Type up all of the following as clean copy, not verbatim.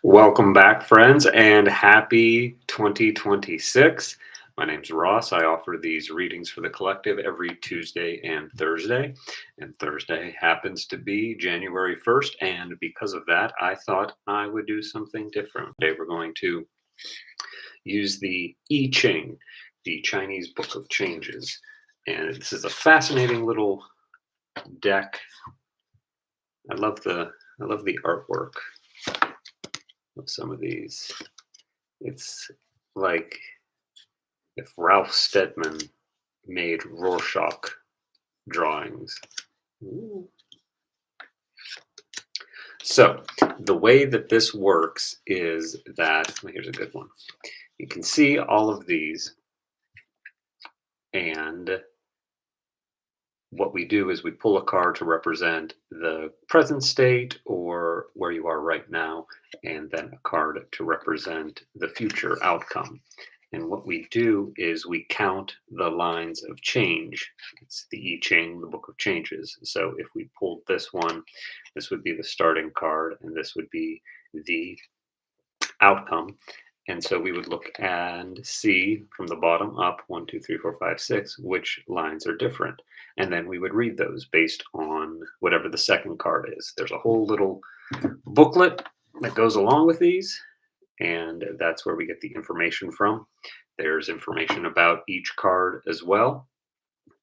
Welcome back, friends, and happy 2026. My name's Ross. I offer these readings for the collective every Tuesday and Thursday. And Thursday happens to be January 1st. And because of that, I thought I would do something different. Today, we're going to use the I Ching, the Chinese Book of Changes. And this is a fascinating little deck. I love the artwork of some of these. It's like if Ralph Steadman made Rorschach drawings. Ooh. So the way that this works is that, well, here's a good one. You can see all of these, and what we do is we pull a card to represent the present state or where you are right now, and then a card to represent the future outcome. And what we do is we count the lines of change. It's the I Ching, the Book of Changes. So if we pulled this one, this would be the starting card, and this would be the outcome. And so we would look and see from the bottom up, 1, 2, 3, 4, 5, 6, which lines are different. And then we would read those based on whatever the second card is. There's a whole little booklet that goes along with these, and that's where we get the information from. There's information about each card as well.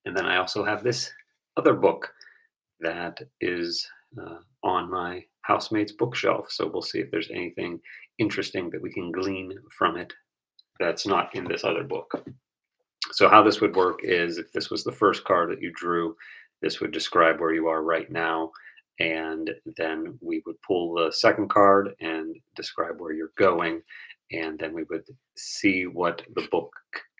And then I also have this other book that is on my housemate's bookshelf. So we'll see if there's anything interesting that we can glean from it that's not in this other book. So, how this would work is if this was the first card that you drew, this would describe where you are right now. And then we would pull the second card and describe where you're going. And then we would see what the book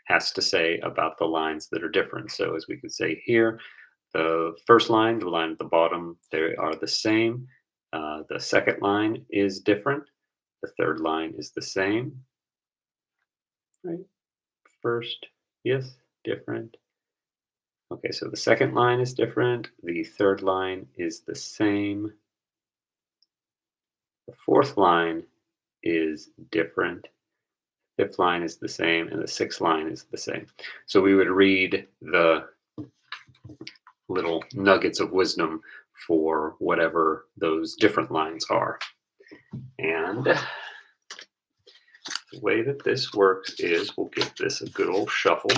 has to say about the lines that are different. So, as we could say here, the first line, the line at the bottom, they are the same. The second line is different. The third line is the same. Right? First, yes, different. Okay, so the second line is different. The third line is the same. The fourth line is different. Fifth line is the same, and the sixth line is the same. So we would read the little nuggets of wisdom for whatever those different lines are. And the way that this works is we'll give this a good old shuffle.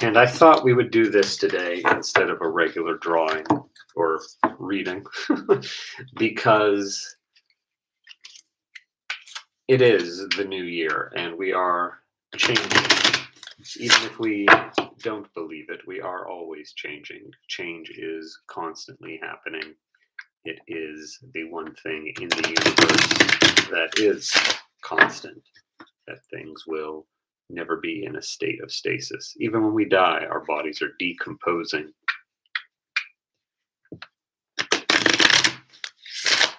And I thought we would do this today instead of a regular drawing or reading because it is the new year and we are changing. Even if we don't believe it, we are always changing. Change is constantly happening. It is the one thing in the universe that is constant, that things will never be in a state of stasis. Even when we die, our bodies are decomposing.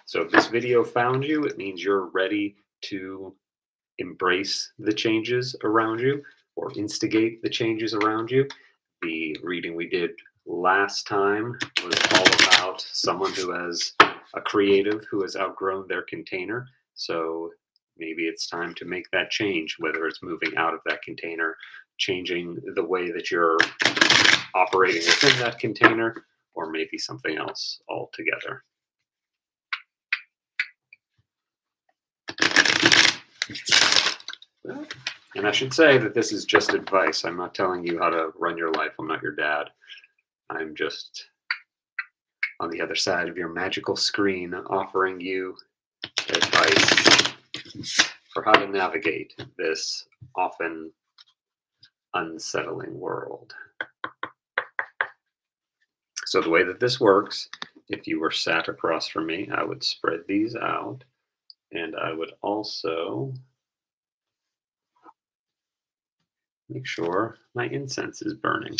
So if this video found you, it means you're ready to embrace the changes around you or instigate the changes around you. The reading we did last time was all about someone who has a creative who has outgrown their container. So maybe it's time to make that change, whether it's moving out of that container, changing the way that you're operating within that container, or maybe something else altogether. And I should say that this is just advice. I'm not telling you how to run your life. I'm not your dad. I'm just on the other side of your magical screen offering you advice for how to navigate this often unsettling world. So the way that this works, if you were sat across from me, I would spread these out, and I would also make sure my incense is burning.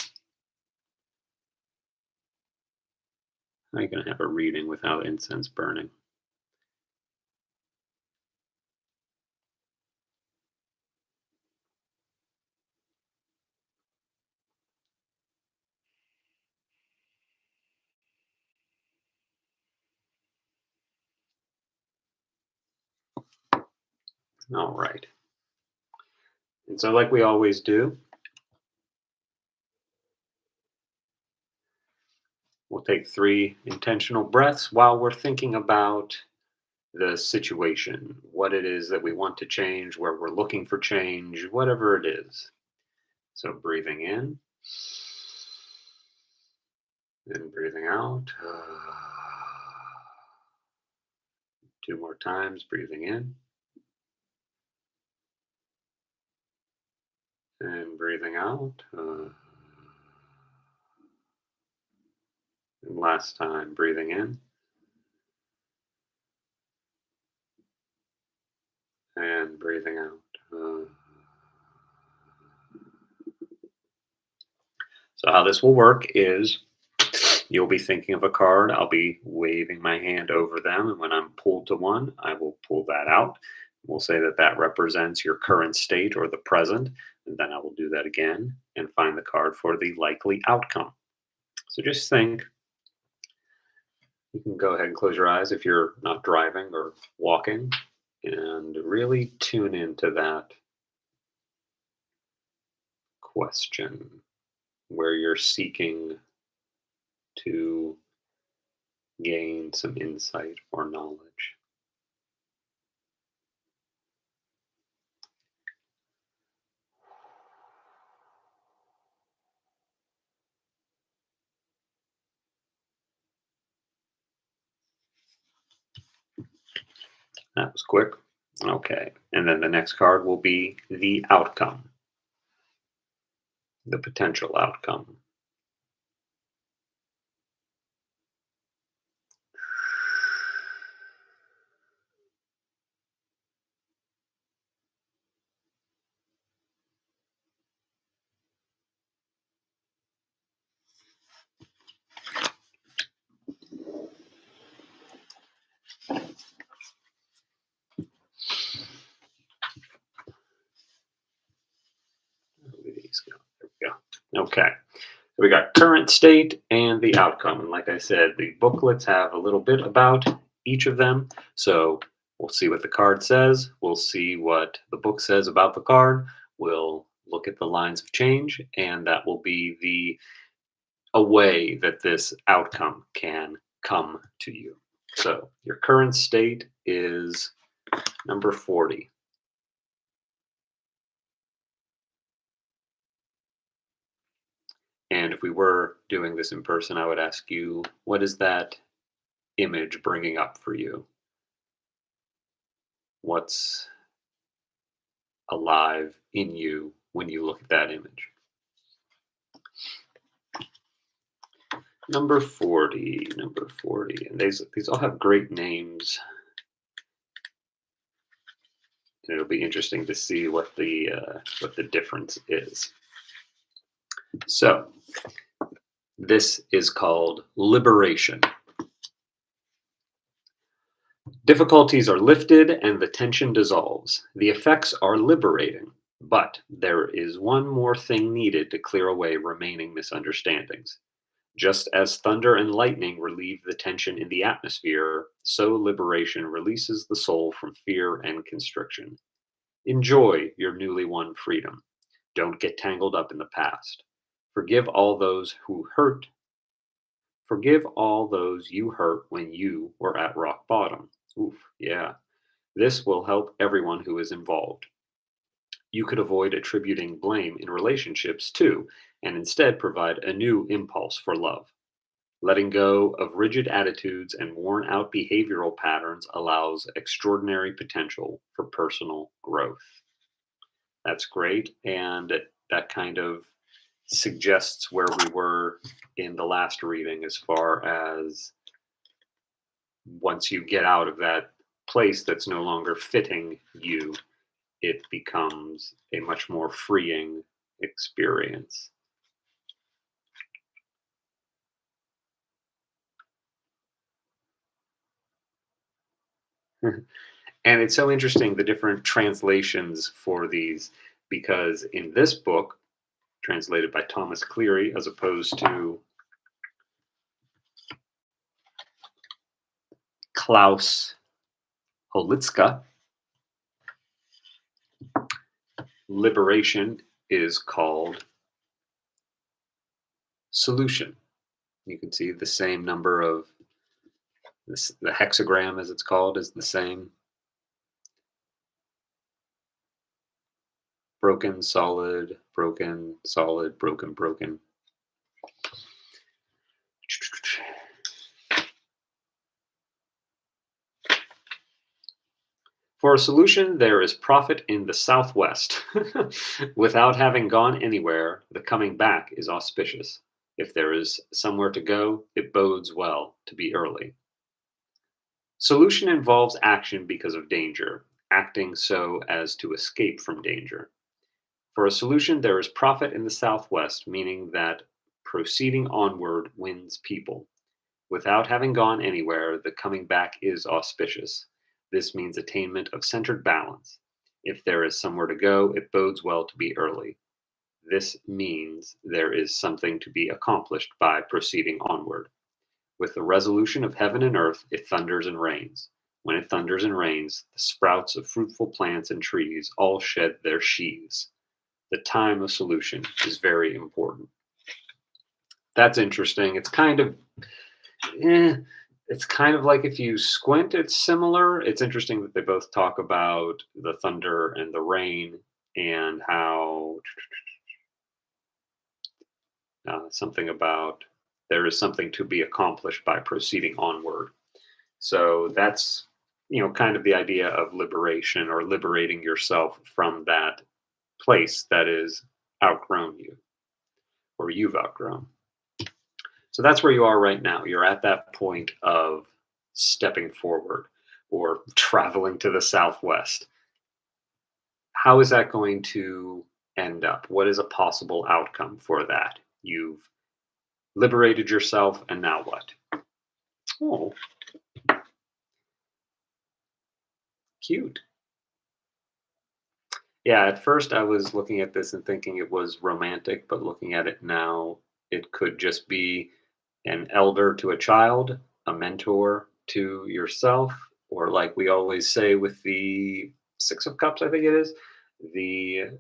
How are you going to have a reading without incense burning? All right. And so, like we always do, we'll take 3 intentional breaths while we're thinking about the situation, what it is that we want to change, where we're looking for change, whatever it is. So, breathing in and breathing out. 2 more times, breathing in and breathing out. And last time, breathing in and breathing out. So, how this will work is you'll be thinking of a card. I'll be waving my hand over them. And when I'm pulled to one, I will pull that out. We'll say that that represents your current state or the present. And then I will do that again and find the card for the likely outcome. So just think. You can go ahead and close your eyes if you're not driving or walking and really tune into that question where you're seeking to gain some insight or knowledge. That was quick. Okay. And then the next card will be the outcome, the potential outcome. Where do these go? There we go. Okay. So we got current state and the outcome. And like I said, the booklets have a little bit about each of them. So we'll see what the card says. We'll see what the book says about the card. We'll look at the lines of change, and that will be a way that this outcome can come to you. So your current state is number 40. And if we were doing this in person, I would ask you, what is that image bringing up for you? What's alive in you when you look at that image? Number 40, number 40. And these all have great names. And it'll be interesting to see what the difference is. So, this is called liberation. Difficulties are lifted and the tension dissolves. The effects are liberating, but there is one more thing needed to clear away remaining misunderstandings. Just as thunder and lightning relieve the tension in the atmosphere, so liberation releases the soul from fear and constriction. Enjoy your newly won freedom. Don't get tangled up in the past. Forgive all those who hurt. Forgive all those you hurt when you were at rock bottom. Oof, yeah. This will help everyone who is involved. You could avoid attributing blame in relationships too, and instead provide a new impulse for love. Letting go of rigid attitudes and worn out behavioral patterns allows extraordinary potential for personal growth. That's great. And that kind of suggests where we were in the last reading as far as once you get out of that place that's no longer fitting you, it becomes a much more freeing experience. And it's so interesting the different translations for these because in this book, translated by Thomas Cleary, as opposed to Klaus Holitzka, Liberation is called solution. You can see the same number of this, the hexagram, as it's called, is the same. Broken, solid, broken, solid, broken, broken. For a solution, there is profit in the southwest. Without having gone anywhere, the coming back is auspicious. If there is somewhere to go, it bodes well to be early. Solution involves action because of danger, acting so as to escape from danger. For a solution, there is profit in the southwest, meaning that proceeding onward wins people. Without having gone anywhere, the coming back is auspicious. This means attainment of centered balance. If there is somewhere to go, it bodes well to be early. This means there is something to be accomplished by proceeding onward. With the resolution of heaven and earth, it thunders and rains. When it thunders and rains, the sprouts of fruitful plants and trees all shed their sheaths. The time of solution is very important. That's interesting. Eh, it's kind of like if you squint, it's similar. It's interesting that they both talk about the thunder and the rain and how something about there is something to be accomplished by proceeding onward. So that's, kind of the idea of liberation or liberating yourself from that place that is outgrown you or you've outgrown. So that's where you are right now. You're at that point of stepping forward or traveling to the southwest. How is that going to end up? What is a possible outcome for that? You've liberated yourself, and now what? Oh, cute. Yeah, at first I was looking at this and thinking it was romantic, but looking at it now, it could just be an elder to a child, a mentor to yourself, or like we always say with the Six of Cups, I think it is, the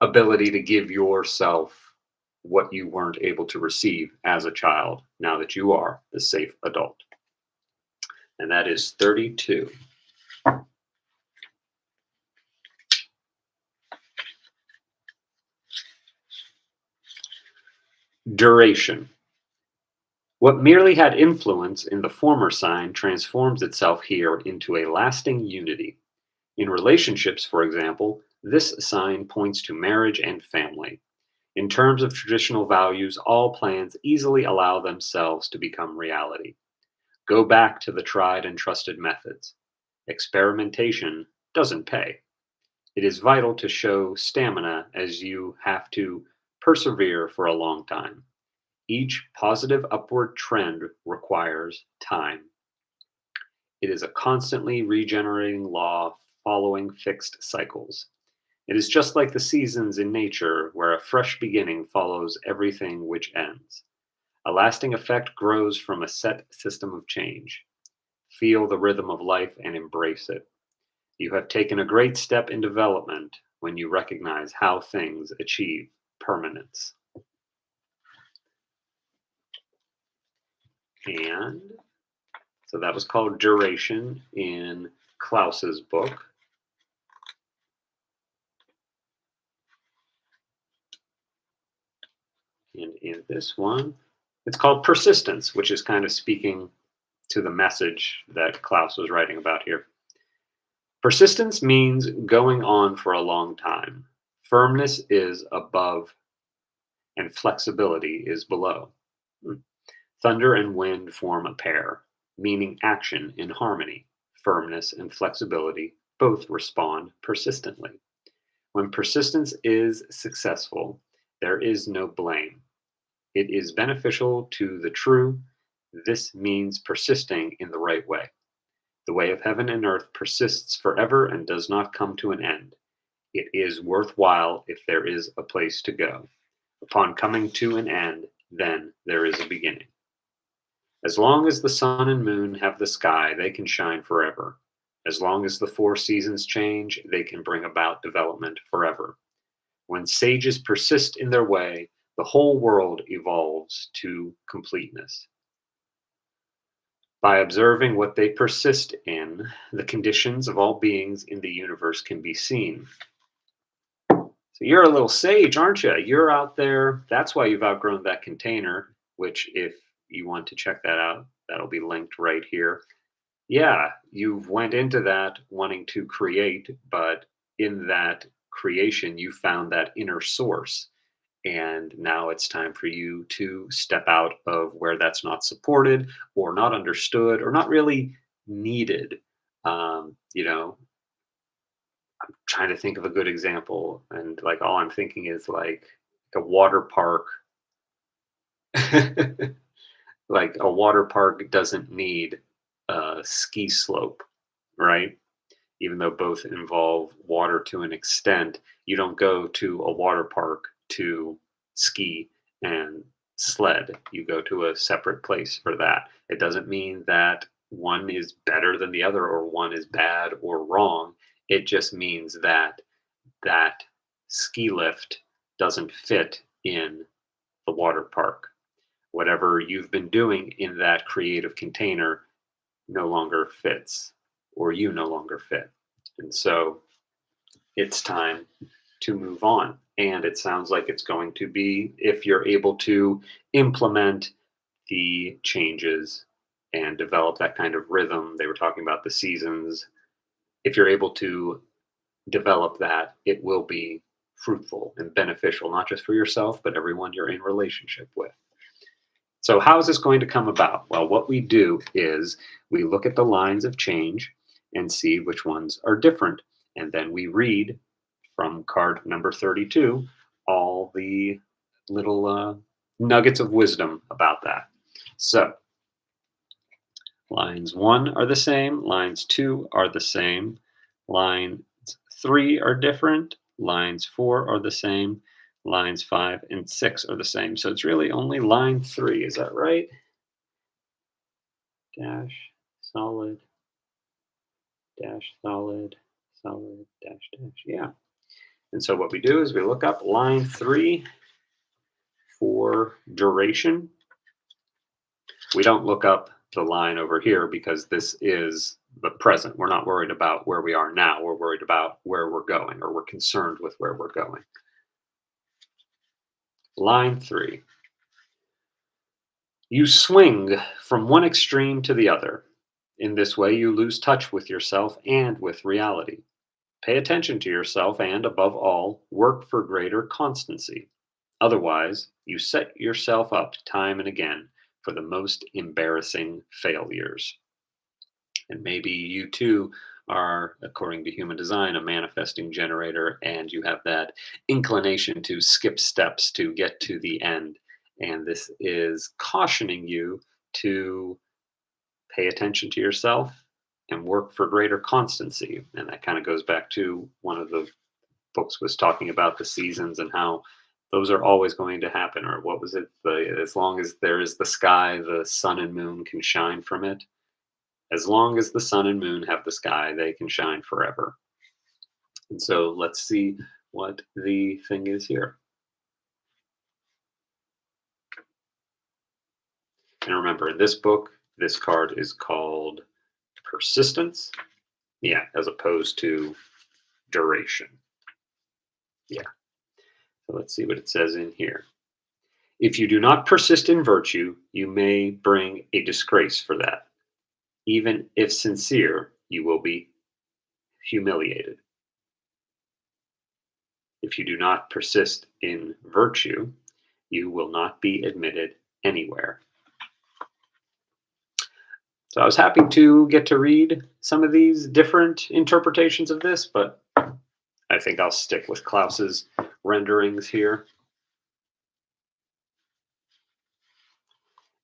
ability to give yourself what you weren't able to receive as a child now that you are the safe adult. And that is 32. Duration. What merely had influence in the former sign transforms itself here into a lasting unity. In relationships, for example, this sign points to marriage and family. In terms of traditional values, all plans easily allow themselves to become reality. Go back to the tried and trusted methods. Experimentation doesn't pay. It is vital to show stamina as you have to persevere for a long time. Each positive upward trend requires time. It is a constantly regenerating law following fixed cycles. It is just like the seasons in nature, where a fresh beginning follows everything which ends. A lasting effect grows from a set system of change. Feel the rhythm of life and embrace it. You have taken a great step in development when you recognize how things achieve permanence. And so that was called Duration in Klaus's book. And in this one, it's called Persistence, which is kind of speaking to the message that Klaus was writing about here. Persistence means going on for a long time. Firmness is above, and flexibility is below. Hmm. Thunder and wind form a pair, meaning action in harmony. Firmness and flexibility both respond persistently. When persistence is successful, there is no blame. It is beneficial to the true. This means persisting in the right way. The way of heaven and earth persists forever and does not come to an end. It is worthwhile if there is a place to go. Upon coming to an end, then there is a beginning. As long as the sun and moon have the sky, they can shine forever. As long as the four seasons change, they can bring about development forever. When sages persist in their way, the whole world evolves to completeness. By observing what they persist in, the conditions of all beings in the universe can be seen. So you're a little sage, aren't you? You're out there. That's why you've outgrown that container, which, if you want to check that out, that'll be linked right here. Yeah, you've went into that wanting to create, but in that creation, you found that inner source. And now it's time for you to step out of where that's not supported or not understood or not really needed. You know, trying to think of a good example, and like all I'm thinking is like a water park. Like a water park doesn't need a ski slope, right? Even though both involve water to an extent, you don't go to a water park to ski and sled. You go to a separate place for that. It doesn't mean that one is better than the other or one is bad or wrong. It just means that that ski lift doesn't fit in the water park. Whatever you've been doing in that creative container no longer fits, or you no longer fit. And so it's time to move on. And it sounds like it's going to be, if you're able to implement the changes and develop that kind of rhythm. They were talking about the seasons. If you're able to develop that, it will be fruitful and beneficial, not just for yourself, but everyone you're in relationship with. So, how is this going to come about? Well, what we do is we look at the lines of change and see which ones are different. And then we read from card number 32 all the little nuggets of wisdom about that. So, lines 1 are the same, lines 2 are the same, lines 3 are different, lines 4 are the same, lines 5 and 6 are the same. So, it's really only line 3, is that right? Dash, solid, dash, solid, solid, dash, dash. Yeah. And so what we do is we look up line 3 for duration. We don't look up the line over here because this is the present. We're not worried about where we are now. We're worried about where we're going, or we're concerned with where we're going. Line 3. You swing from one extreme to the other. In this way, you lose touch with yourself and with reality. Pay attention to yourself and, above all, work for greater constancy. Otherwise, you set yourself up time and again for the most embarrassing failures. And maybe you too are, according to human design, a manifesting generator, and you have that inclination to skip steps to get to the end. And this is cautioning you to pay attention to yourself and work for greater constancy. And that kind of goes back to one of the books was talking about the seasons and how those are always going to happen. Or what was it? As long as there is the sky, the sun and moon can shine from it. As long as the sun and moon have the sky, they can shine forever. And so let's see what the thing is here. And remember, in this book, this card is called persistence. Yeah, as opposed to duration. Yeah. So let's see what it says in here. If you do not persist in virtue, you may bring a disgrace for that. Even if sincere, you will be humiliated. If you do not persist in virtue, you will not be admitted anywhere. So I was happy to get to read some of these different interpretations of this, but I think I'll stick with Klaus's renderings here.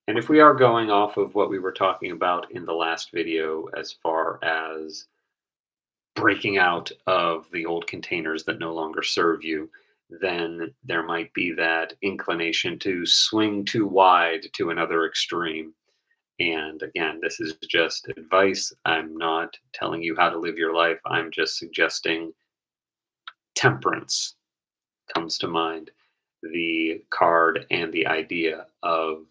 And if we are going off of what we were talking about in the last video, as far as breaking out of the old containers that no longer serve you, then there might be that inclination to swing too wide to another extreme. And again, this is just advice. I'm not telling you how to live your life. I'm just suggesting temperance, comes to mind, the card and the idea of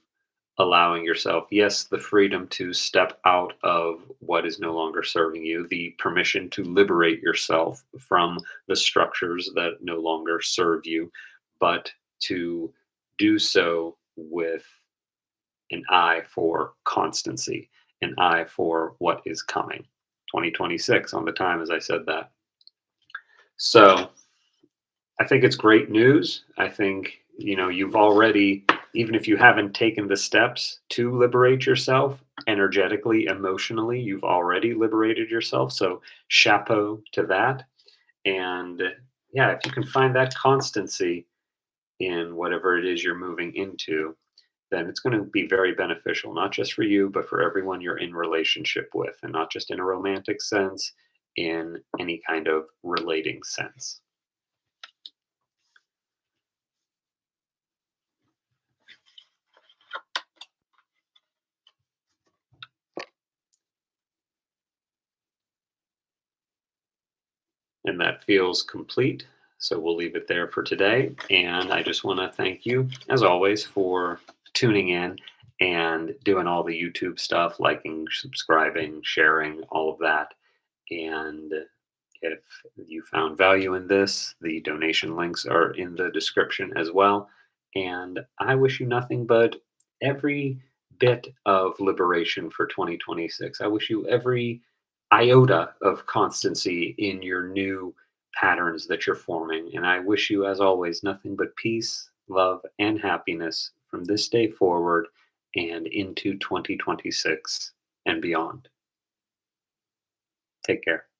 allowing yourself, yes, the freedom to step out of what is no longer serving you, the permission to liberate yourself from the structures that no longer serve you, but to do so with an eye for constancy, an eye for what is coming. 2026 on the time, as I said that. So I think it's great news. I think, you've already, even if you haven't taken the steps to liberate yourself energetically, emotionally, you've already liberated yourself. So chapeau to that. And yeah, if you can find that constancy in whatever it is you're moving into, then it's going to be very beneficial, not just for you, but for everyone you're in relationship with, and not just in a romantic sense, in any kind of relating sense. And that feels complete. So we'll leave it there for today. And I just want to thank you, as always, for tuning in and doing all the YouTube stuff, liking, subscribing, sharing, all of that. And if you found value in this, the donation links are in the description as well. And I wish you nothing but every bit of liberation for 2026. I wish you every iota of constancy in your new patterns that you're forming. And I wish you, as always, nothing but peace, love, and happiness from this day forward and into 2026 and beyond. Take care.